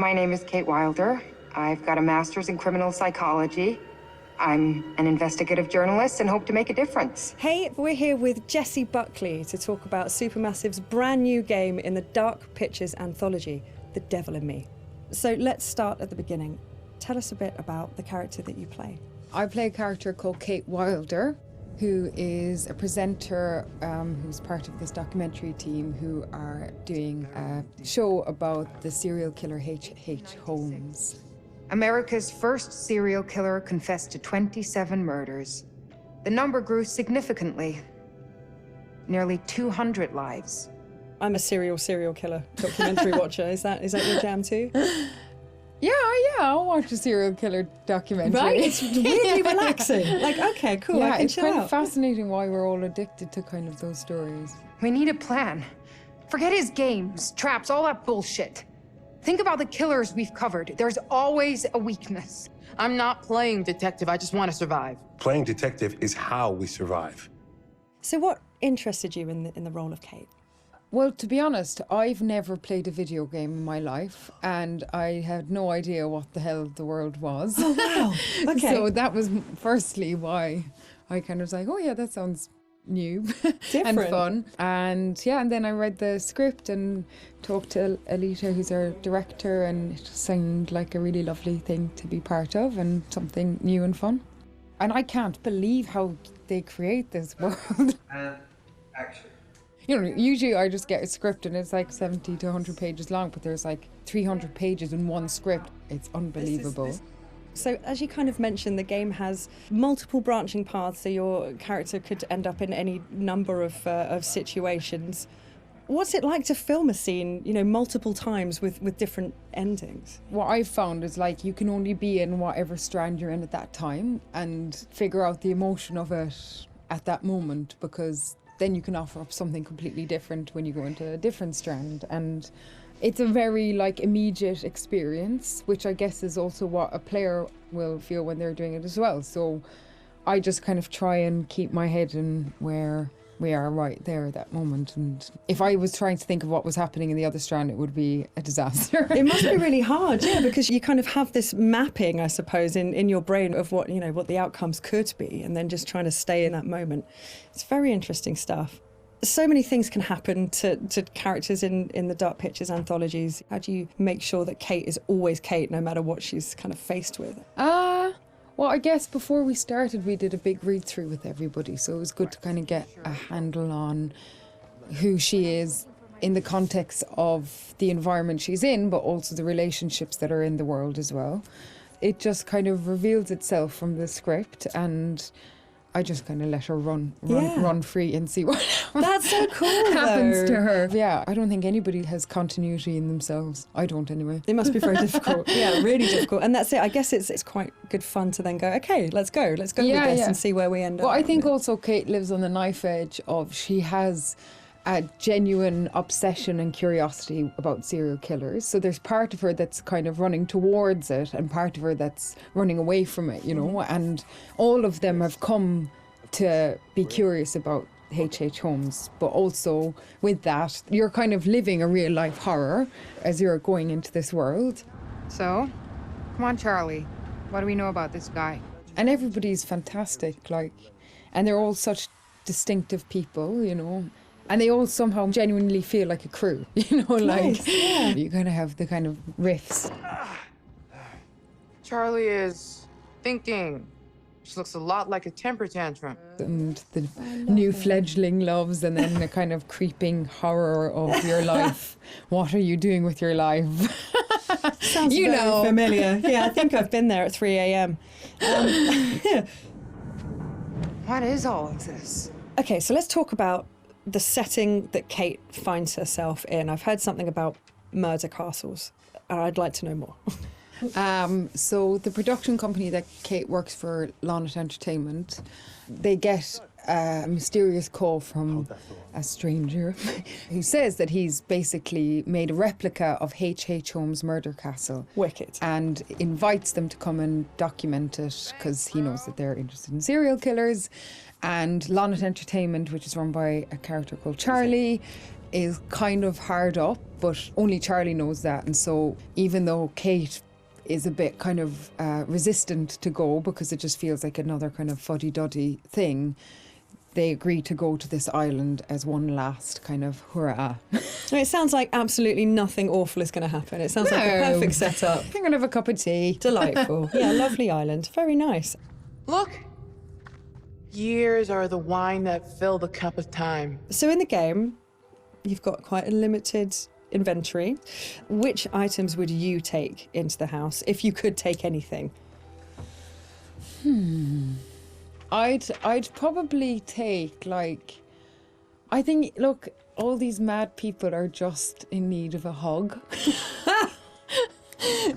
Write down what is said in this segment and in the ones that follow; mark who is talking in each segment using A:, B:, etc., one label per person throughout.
A: My name is Kate Wilder. I've got a master's in criminal psychology. I'm an investigative journalist and hope to make a difference.
B: Hey, we're here with Jessie Buckley to talk about Supermassive's brand new game in the Dark Pictures anthology, The Devil in Me. So let's start at the beginning. Tell us a bit about the character that you play.
C: I play a character called Kate Wilder, who is a presenter who's part of this documentary team who are doing a show about the serial killer H.H. Holmes.
A: America's first serial killer confessed to 27 murders. The number grew significantly. Nearly 200 lives.
B: I'm a serial killer documentary watcher. Is that your jam too?
C: Yeah, I'll watch a serial killer documentary.
B: Right? It's really relaxing. Like, okay, cool,
C: Yeah,
B: I can
C: it's
B: chill
C: kind
B: out.
C: of fascinating why we're all addicted to kind of those stories.
A: We need a plan. Forget his games, traps, all that bullshit. Think about the killers we've covered. There's always a weakness.
D: I'm not playing detective, I just want to survive.
E: Playing detective is how we survive.
B: So what interested you in the role of Kate?
C: Well, to be honest, I've never played a video game in my life, and I had no idea what the hell the world was.
B: Oh, wow. Okay.
C: So that was firstly why I kind of was like, oh yeah, that sounds new and fun. And yeah, and then I read the script and talked to Alita, who's our director, and it just seemed like a really lovely thing to be part of and something new and fun. And I can't believe how they create this world.
F: Action.
C: You know, usually I just get a script and it's like 70 to 100 pages long, but there's like 300 pages in one script. It's unbelievable.
B: So as you kind of mentioned, the game has multiple branching paths, so your character could end up in any number of situations. What's it like to film a scene, you know, multiple times with different endings?
C: What I've found is like you can only be in whatever strand you're in at that time and figure out the emotion of it at that moment, because then you can offer up something completely different when you go into a different strand. And it's a very like immediate experience, which I guess is also what a player will feel when they're doing it as well. So I just kind of try and keep my head in where we are right there at that moment. And if I was trying to think of what was happening in the other strand, it would be a disaster.
B: It must be really hard, yeah, because you kind of have this mapping, I suppose, in your brain of what, you know, what the outcomes could be, and then just trying to stay in that moment. It's very interesting stuff. So many things can happen to characters in the Dark Pictures anthologies. How do you make sure that Kate is always Kate, no matter what she's kind of faced with?
C: Well, I guess before we started, we did a big read-through with everybody, so it was good to kind of get a handle on who she is in the context of the environment she's in, but also the relationships that are in the world as well. It just kind of reveals itself from the script, and I just kind of let her run free and see what
B: That's so cool,
C: happens
B: though.
C: to her. Yeah, I don't think anybody has continuity in themselves. I don't anyway.
B: It must be very difficult. Yeah, really difficult. And that's it. I guess it's quite good fun to then go, okay, let's go with this and see where we end up.
C: Well, I think also Kate lives on the knife edge of she has a genuine obsession and curiosity about serial killers. So there's part of her that's kind of running towards it and part of her that's running away from it, you know, and all of them have come to be curious about H.H. Holmes, but also with that, you're kind of living a real life horror as you're going into this world.
A: So, come on, Charlie. What do we know about this guy?
C: And everybody's fantastic, like, and they're all such distinctive people, you know. And they all somehow genuinely feel like a crew, you know, like you kind of have the kind of riffs.
D: Charlie is thinking. She looks a lot like a temper tantrum.
C: And the new fledgling loves, and then the kind of creeping horror of your life. What are you doing with your life?
B: Sounds very familiar. Yeah, I think I've been there at 3 a.m.
A: What is all of this?
B: Okay, so let's talk about the setting that Kate finds herself in. I've heard something about murder castles, and I'd like to know more.
C: So the production company that Kate works for, Lonnet Entertainment, they get a mysterious call from a stranger who says that he's basically made a replica of H.H. Holmes' murder castle.
B: Wicked.
C: And invites them to come and document it because he knows that they're interested in serial killers. And Lonnet Entertainment, which is run by a character called Charlie, is kind of hard up, but only Charlie knows that. And so even though Kate is a bit kind of resistant to go because it just feels like another kind of fuddy-duddy thing, they agree to go to this island as one last kind of hurrah.
B: It sounds like absolutely nothing awful is going to happen. It sounds like a perfect setup.
C: I'm going to have a cup of tea.
B: Delightful. Yeah, lovely island. Very nice.
D: Look! Years are the wine that fill the cup of time.
B: So in the game, you've got quite a limited inventory. Which items would you take into the house if you could take anything?
C: I'd probably take, like, I think, look, all these mad people are just in need of a hug.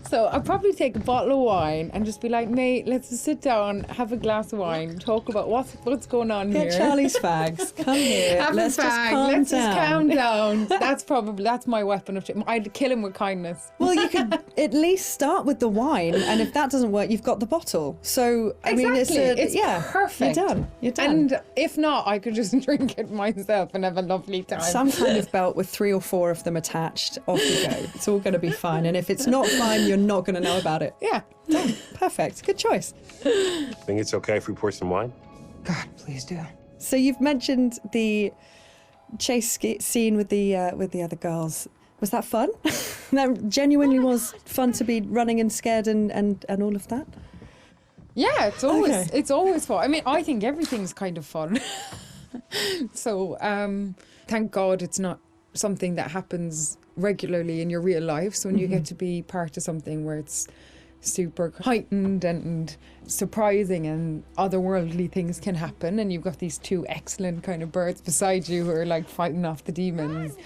C: So I'd probably take a bottle of wine and just be like, mate, let's just sit down, have a glass of wine, talk about what's going on here.
B: Get Charlie's fags. Come here.
C: Have
B: Let's
C: a
B: just
C: fag.
B: calm
C: Let's
B: down.
C: just calm down. That's my weapon of choice. I'd kill him with kindness.
B: Well, you could at least start with the wine, and if that doesn't work, you've got the bottle. So, I mean, it's
C: perfect.
B: You're done. You're done.
C: And if not, I could just drink it myself and have a lovely time.
B: Some kind of belt with 3 or 4 of them attached. Off you go. It's all going to be fine. And if it's not fine, you're not going to know about it.
C: Yeah.
B: Done. Perfect. Good choice.
E: Think it's okay if we pour some wine?
A: God, please do.
B: So you've mentioned the chase scene with the other girls. Was that fun? That genuinely was fun to be running and scared and all of that?
C: Yeah, it's always fun. I mean, I think everything's kind of fun. So thank God it's not something that happens regularly in your real life. So when you get to be part of something where it's super heightened and surprising and otherworldly things can happen, and you've got these 2 excellent kind of birds beside you who are like fighting off the demons,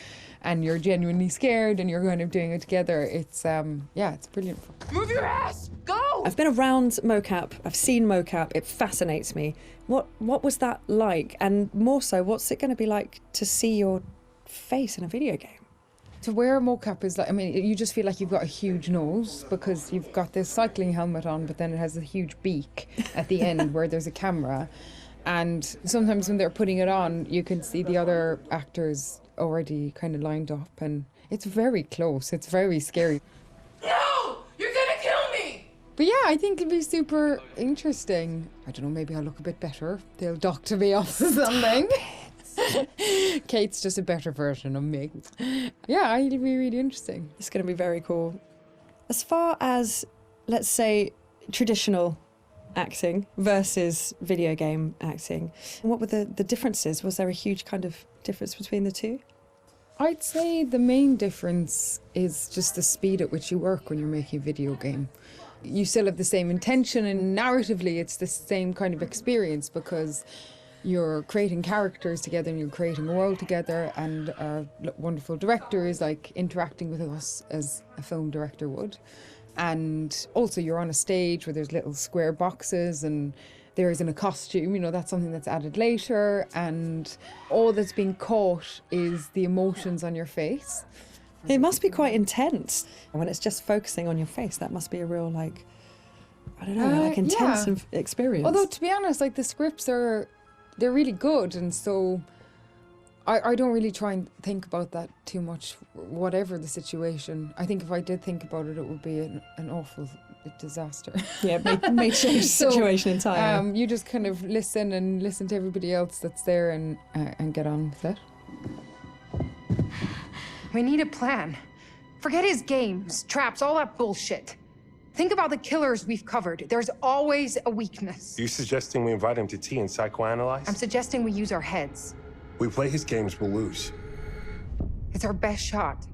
C: and you're genuinely scared and you're kind of doing it together, it's it's brilliant.
D: Move your ass! Go!
B: I've been around mocap. I've seen mocap. It fascinates me. What was that like? And more so, what's it going to be like to see your face in a video game?
C: To wear a mocap is like, I mean, you just feel like you've got a huge nose because you've got this cycling helmet on, but then it has a huge beak at the end where there's a camera. And sometimes when they're putting it on, you can see the other actors already kind of lined up, and it's very close. It's very scary.
D: No! You're gonna kill me!
C: But yeah, I think it'd be super interesting. I don't know, maybe I'll look a bit better. They'll doctor me off or something. Kate's just a better version of me. Yeah, it'll be really interesting.
B: It's going to be very cool. As far as, let's say, traditional acting versus video game acting, what were the differences? Was there a huge kind of difference between the two?
C: I'd say the main difference is just the speed at which you work when you're making a video game. You still have the same intention, and narratively it's the same kind of experience because you're creating characters together and you're creating a world together, and our wonderful director is like interacting with us as a film director would. And also you're on a stage where there's little square boxes and there isn't a costume, you know, that's something that's added later, and all that's being caught is the emotions on your face.
B: It must be quite intense when it's just focusing on your face. That must be a real, like, I don't know, like intense experience.
C: Although, to be honest, like the scripts they're really good, and so I don't really try and think about that too much, whatever the situation. I think if I did think about it, it would be an awful disaster.
B: Yeah, may change the situation entirely.
C: You just kind of listen to everybody else that's there and get on with it.
A: We need a plan. Forget his games, traps, all that bullshit. Think about the killers we've covered. There's always a weakness.
E: You suggesting we invite him to tea and psychoanalyze?
A: I'm suggesting we use our heads.
E: We play his games, we'll lose.
A: It's our best shot.